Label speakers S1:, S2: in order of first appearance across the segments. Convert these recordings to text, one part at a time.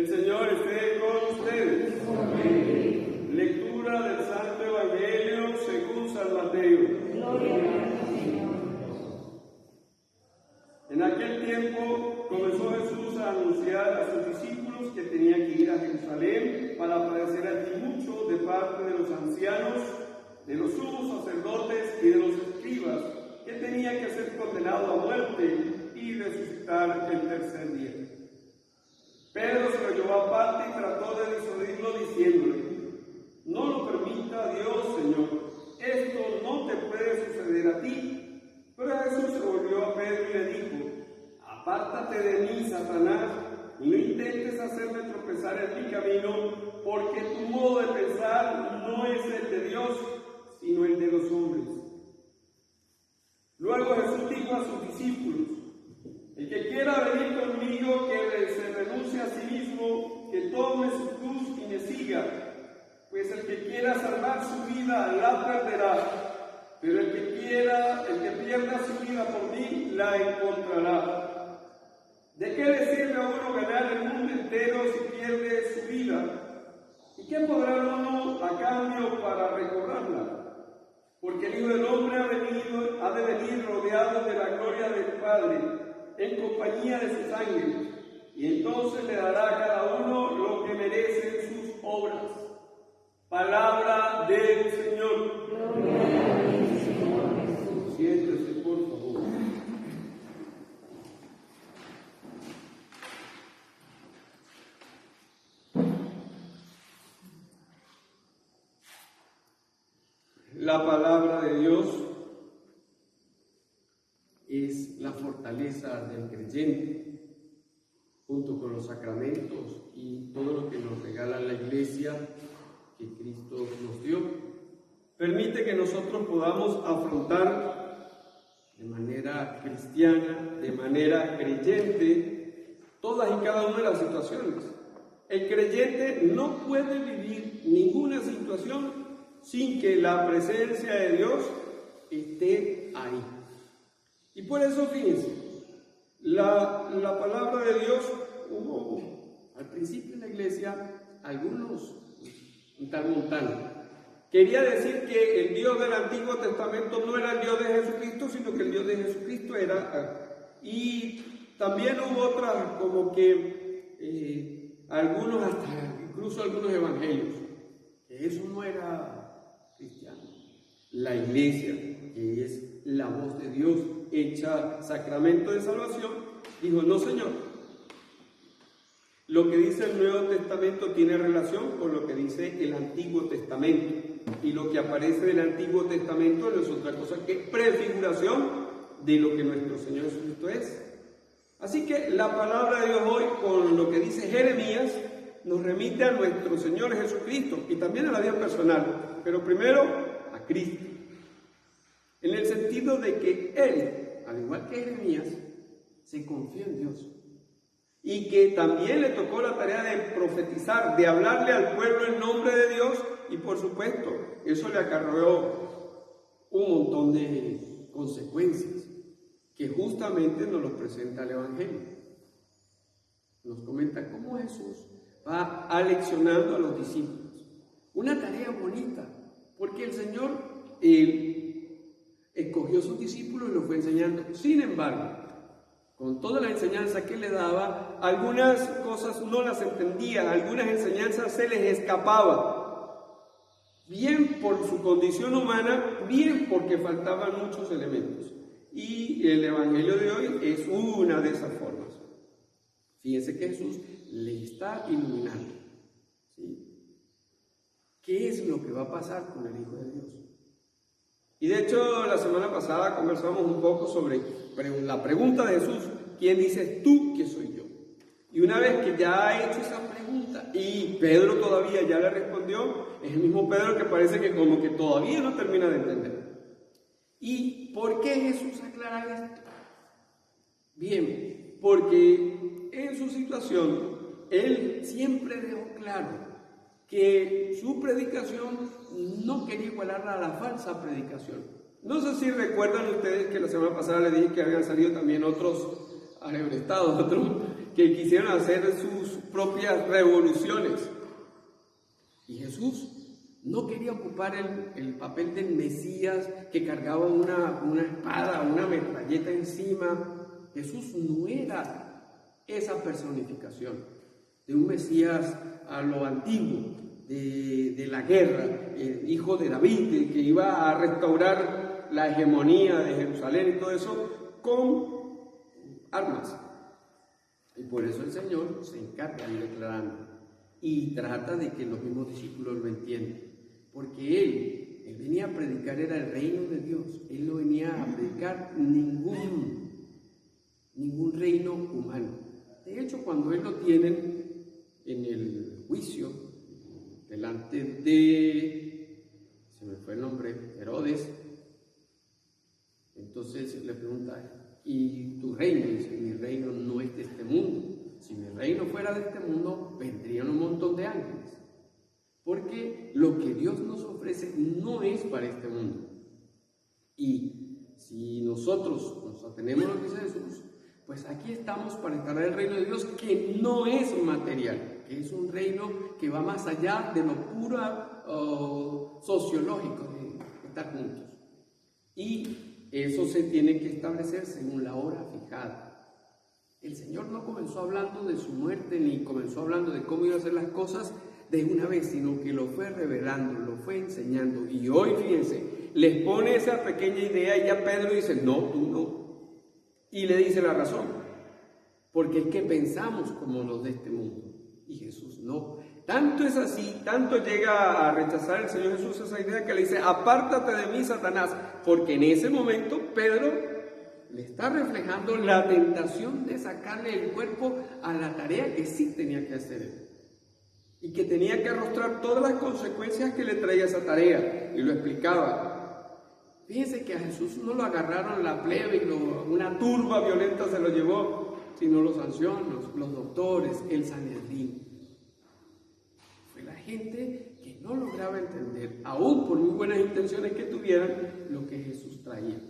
S1: El Señor esté con ustedes. Amén. Lectura del Santo Evangelio según San Mateo.
S2: Gloria a ti, Señor.
S1: En aquel tiempo comenzó Jesús a anunciar a sus discípulos que tenían que ir a Jerusalén para padecer allí mucho de parte de los ancianos, de los sumos sacerdotes y de los escribas, que tenía que ser condenado a muerte y resucitar el tercer día. Pedro se lo llevó aparte y trató de disuadirlo diciéndole: no lo permita Dios, Señor, esto no te puede suceder a ti. Pero Jesús se volvió a Pedro y le dijo: apártate de mí, Satanás, y no intentes hacerme tropezar en mi camino, porque tu modo de pensar no es el de Dios, sino el de los hombres. Luego Jesús dijo a sus discípulos: el que quiera venir conmigo, que se renuncie a sí mismo, que tome su cruz y me siga, pues el que quiera salvar su vida la perderá, pero el que pierda su vida por mí la encontrará. ¿De qué le sirve a uno ganar el mundo entero si pierde su vida? ¿Y qué podrá uno a cambio para recobrarla? Porque el Hijo del Hombre ha de venir rodeado de la gloria del Padre, en compañía de sus ángeles, y entonces le dará a cada uno lo que merece sus obras. Palabra del Señor.
S2: Gloria a ti, Señor Jesús.
S1: Siéntese, por favor. La palabra de Dios es la fortaleza del creyente, junto con los sacramentos y todo lo que nos regala la Iglesia que Cristo nos dio. Permite que nosotros podamos afrontar de manera cristiana, de manera creyente, todas y cada una de las situaciones. El creyente no puede vivir ninguna situación sin que la presencia de Dios esté ahí. Y por eso, fíjense, la palabra de Dios, hubo al principio en la iglesia algunos montanos. Quería decir que el Dios del Antiguo Testamento no era el Dios de Jesucristo, sino que el Dios de Jesucristo era. Y también hubo otras, como que algunos, hasta incluso algunos evangelios, que eso no era cristiano. La iglesia, que es la voz de Dios hecha sacramento de salvación, dijo: no, Señor, lo que dice el Nuevo Testamento tiene relación con lo que dice el Antiguo Testamento, y lo que aparece del Antiguo Testamento no es otra cosa que prefiguración de lo que nuestro Señor Jesucristo es. Así que la palabra de Dios hoy, con lo que dice Jeremías, nos remite a nuestro Señor Jesucristo y también a la vida personal, pero primero a Cristo, en el sentido de que Él, al igual que Jeremías, se confió en Dios y que también le tocó la tarea de profetizar, de hablarle al pueblo en nombre de Dios, y por supuesto eso le acarreó un montón de consecuencias que justamente nos los presenta el Evangelio. Nos comenta cómo Jesús va aleccionando a los discípulos. Una tarea bonita, porque el Señor escogió a sus discípulos y los fue enseñando. Sin embargo, con toda la enseñanza que le daba, algunas cosas no las entendía, algunas enseñanzas se les escapaba. Bien por su condición humana, bien porque faltaban muchos elementos. Y el Evangelio de hoy es una de esas formas. Fíjense que Jesús le está iluminando, ¿sí? ¿Qué es lo que va a pasar con el Hijo de Dios? Y de hecho, la semana pasada conversamos un poco sobre la pregunta de Jesús: ¿quién dices tú que soy yo? Y una vez que ya ha hecho esa pregunta y Pedro todavía ya le respondió, es el mismo Pedro que parece que como que todavía no termina de entender. ¿Y por qué Jesús aclara esto? Bien, porque en su situación Él siempre dejó claro que su predicación no quería igualarla a la falsa predicación. No sé si recuerdan ustedes que la semana pasada les dije que habían salido también otros alebrestados, otros que quisieron hacer sus propias revoluciones. Y Jesús no quería ocupar el papel del Mesías que cargaba una espada, una metralleta encima. Jesús no era esa personificación de un Mesías a lo antiguo, de la guerra, hijo de David, que iba a restaurar la hegemonía de Jerusalén y todo eso con armas. Y por eso el Señor se encarga de declarando y trata de que los mismos discípulos lo entiendan. Porque Él venía a predicar era el reino de Dios. Él no venía a predicar ningún reino humano. De hecho, cuando Él lo tienen en el juicio, delante de, se me fue el nombre, Herodes, entonces le pregunta, ¿y tu reino? Y dice, mi reino no es de este mundo. Si mi reino fuera de este mundo, vendrían un montón de ángeles. Porque lo que Dios nos ofrece no es para este mundo. Y si nosotros nos atenemos a lo que dice Jesús, pues aquí estamos para instalar el reino de Dios, que no es material, que es un reino que va más allá de lo puro sociológico de estar juntos. Y eso se tiene que establecer según la hora fijada. El Señor no comenzó hablando de su muerte, ni comenzó hablando de cómo iba a hacer las cosas de una vez, sino que lo fue revelando, lo fue enseñando. Y hoy, fíjense, les pone esa pequeña idea y ya Pedro dice, no, tú no. Y le dice la razón, porque es que pensamos como los de este mundo. Y Jesús no. Tanto es así, tanto llega a rechazar el Señor Jesús esa idea que le dice, apártate de mí, Satanás, porque en ese momento Pedro le está reflejando la tentación de sacarle el cuerpo a la tarea que sí tenía que hacer él. Y que tenía que arrostrar todas las consecuencias que le traía esa tarea. Y lo explicaba. Fíjense que a Jesús no lo agarraron la plebe y una turba violenta se lo llevó, sino los ancianos, los doctores, el Sanedrín. Fue la gente que no lograba entender, aún por muy buenas intenciones que tuvieran, lo que Jesús traía.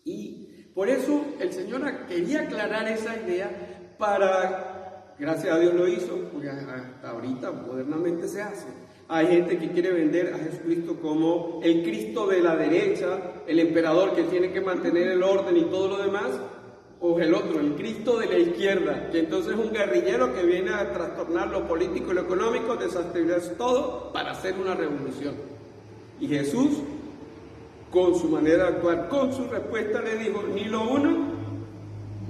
S1: Y por eso el Señor quería aclarar esa idea para, gracias a Dios lo hizo, porque hasta ahorita modernamente se hace. Hay gente que quiere vender a Jesucristo como el Cristo de la derecha, el emperador que tiene que mantener el orden y todo lo demás, o el otro, el Cristo de la izquierda, que entonces es un guerrillero que viene a trastornar lo político y lo económico, desestabilizar todo para hacer una revolución. Y Jesús, con su manera de actuar, con su respuesta, le dijo, ni lo uno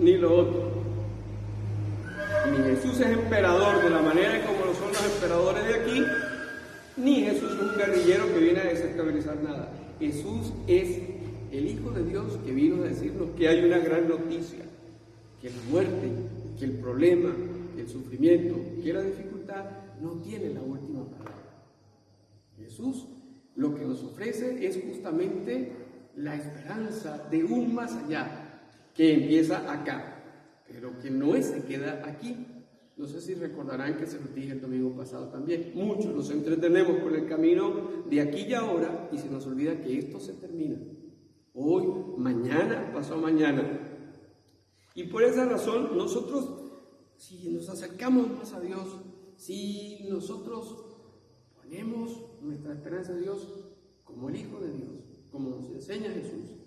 S1: ni lo otro. Ni Jesús es emperador de la manera en como lo son los emperadores de aquí, ni Jesús es un guerrillero que viene a desestabilizar nada. Jesús es el Hijo de Dios que vino a decirnos que hay una gran noticia, que la muerte, que el problema, que el sufrimiento, que la dificultad no tiene la última palabra. Jesús lo que nos ofrece es justamente la esperanza de un más allá, que empieza acá, pero que no se queda aquí. No sé si recordarán que se los dije el domingo pasado también. Muchos nos entretenemos con el camino de aquí y ahora y se nos olvida que esto se termina. Hoy, mañana, pasado mañana. Y por esa razón nosotros, si nos acercamos más a Dios, si nosotros ponemos nuestra esperanza en Dios como el Hijo de Dios, como nos enseña Jesús,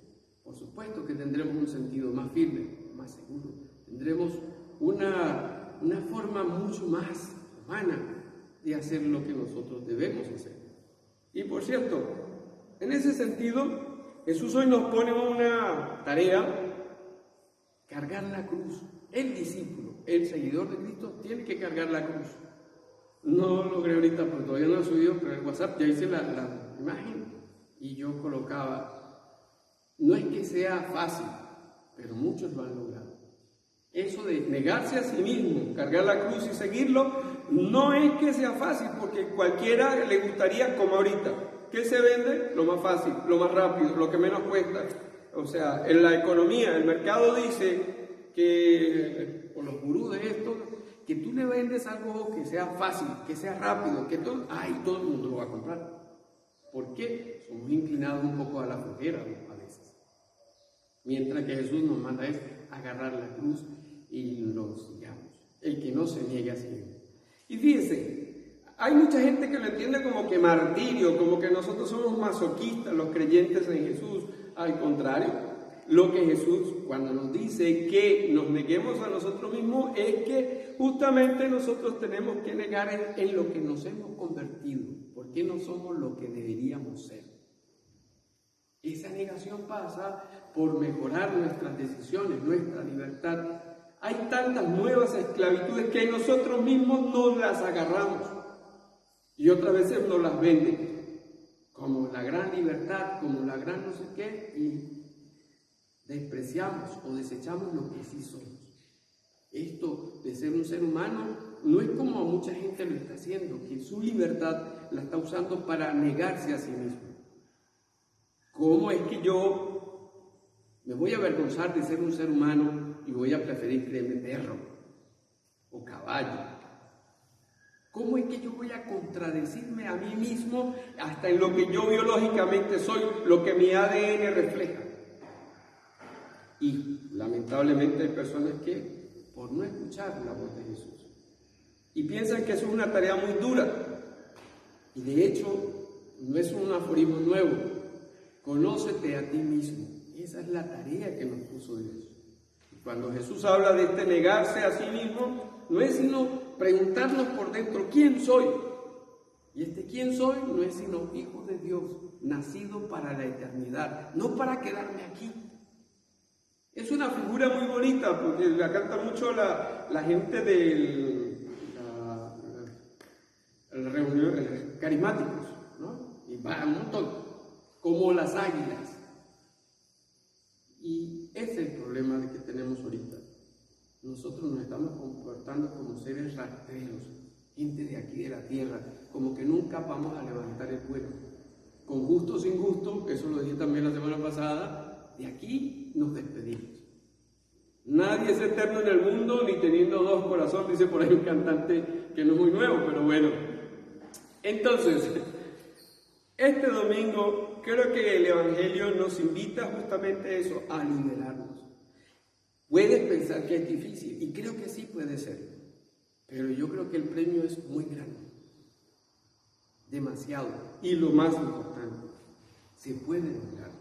S1: por supuesto que tendremos un sentido más firme, más seguro. Tendremos una forma mucho más humana de hacer lo que nosotros debemos hacer. Y por cierto, en ese sentido, Jesús hoy nos pone una tarea, cargar la cruz. El discípulo, el seguidor de Cristo, tiene que cargar la cruz. No lo logré ahorita porque todavía no lo he subido, pero en WhatsApp ya hice la imagen y yo colocaba, no es que sea fácil, pero muchos lo han logrado. Eso de negarse a sí mismo, cargar la cruz y seguirlo, no es que sea fácil, porque cualquiera le gustaría como ahorita. ¿Qué se vende? Lo más fácil, lo más rápido, lo que menos cuesta. O sea, en la economía, el mercado dice que, o los gurús de esto, que tú le vendes algo que sea fácil, que sea rápido, que todo el mundo lo va a comprar. ¿Por qué? Somos inclinados un poco a la flojera a veces. Mientras que Jesús nos manda es agarrar la cruz y nos llama.
S3: el que no se niegue a sí mismo. Y fíjense, hay mucha gente que lo entiende como que martirio, como que nosotros somos masoquistas, los creyentes en Jesús. Al contrario, lo que Jesús cuando nos dice que nos neguemos a nosotros mismos es que justamente nosotros tenemos que negar en lo que nos hemos convertido, porque no somos lo que deberíamos ser. Esa negación pasa por mejorar nuestras decisiones, nuestra libertad. Hay tantas nuevas esclavitudes que nosotros mismos nos las agarramos y otras veces nos las venden como la gran libertad, como la gran no sé qué, y despreciamos o desechamos lo que sí somos. Esto de ser un ser humano no es como mucha gente lo está haciendo, que su libertad la está usando para negarse a sí mismo. ¿Cómo es que yo me voy a avergonzar de ser un ser humano y voy a preferir creerme perro o caballo? ¿Cómo es que yo voy a contradecirme a mí mismo hasta en lo que yo biológicamente soy, lo que mi ADN refleja? Y lamentablemente hay personas que, por no escuchar la voz de Jesús, y piensan que eso es una tarea muy dura. Y de hecho, no es un aforismo nuevo. Conócete a ti mismo. Esa es la tarea que nos puso Dios. Y cuando Jesús habla de este negarse a sí mismo, no es sino preguntarnos por dentro, ¿quién soy? Y este ¿quién soy? No es sino hijo de Dios, nacido para la eternidad, no para quedarme aquí. Es una figura muy bonita, porque la canta mucho la gente del reunión carismáticos, ¿no? Y va un montón. Como las águilas. Y ese es el problema de que tenemos ahorita. Nosotros nos estamos comportando como seres rastreros, gente de aquí de la tierra, como que nunca vamos a levantar el vuelo. Con gusto o sin gusto, eso lo dije también la semana pasada, de aquí nos despedimos. Nadie es eterno en el mundo, ni teniendo dos corazones, dice por ahí un cantante que no es muy nuevo, pero bueno. Entonces, este domingo creo que el Evangelio nos invita justamente a eso, a liberarnos. Puedes pensar que es difícil, y creo que sí puede ser, pero yo creo que el premio es muy grande, demasiado, y lo más importante, se puede lograr.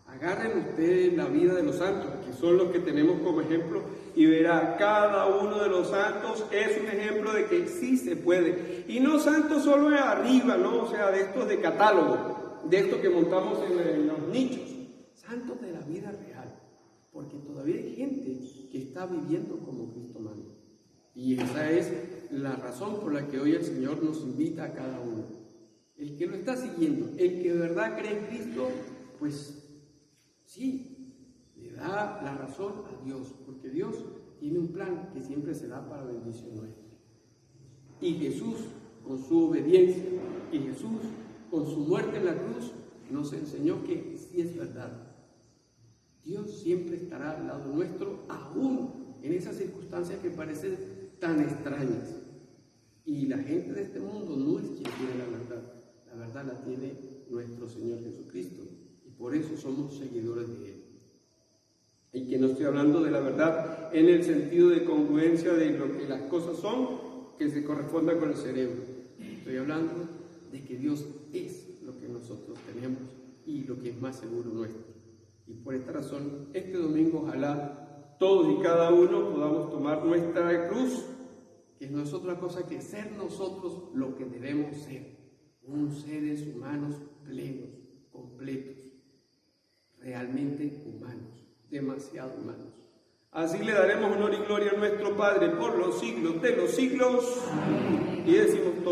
S3: Agarren ustedes la vida de los santos, que son los que tenemos como ejemplo, y verá, cada uno de los santos es un ejemplo de que sí se puede. Y no santos solo de arriba, ¿no? O sea, de estos de catálogo, de estos que montamos en los nichos. Santos de la vida real, porque todavía hay gente que está viviendo como Cristo manda. Y esa es la razón por la que hoy el Señor nos invita a cada uno. El que lo está siguiendo, el que de verdad cree en Cristo, pues sí, le da la razón a Dios, porque Dios tiene un plan que siempre se da para bendición nuestra. Y Jesús, con su obediencia, y Jesús, con su muerte en la cruz, nos enseñó que sí es verdad. Dios siempre estará al lado nuestro, aún en esas circunstancias que parecen tan extrañas. Y la gente de este mundo no es quien tiene la verdad la tiene nuestro Señor Jesucristo. Por eso somos seguidores de Él. Y que no estoy hablando de la verdad en el sentido de congruencia de lo que las cosas son, que se corresponda con el cerebro. Estoy hablando de que Dios es lo que nosotros tenemos y lo que es más seguro nuestro. Y por esta razón, este domingo ojalá todos y cada uno podamos tomar nuestra cruz, que no es otra cosa que ser nosotros lo que debemos ser, unos seres humanos plenos, completos, realmente humanos, demasiado humanos. Así le daremos honor y gloria a nuestro Padre por los siglos de los siglos. Amén. Y decimos todos.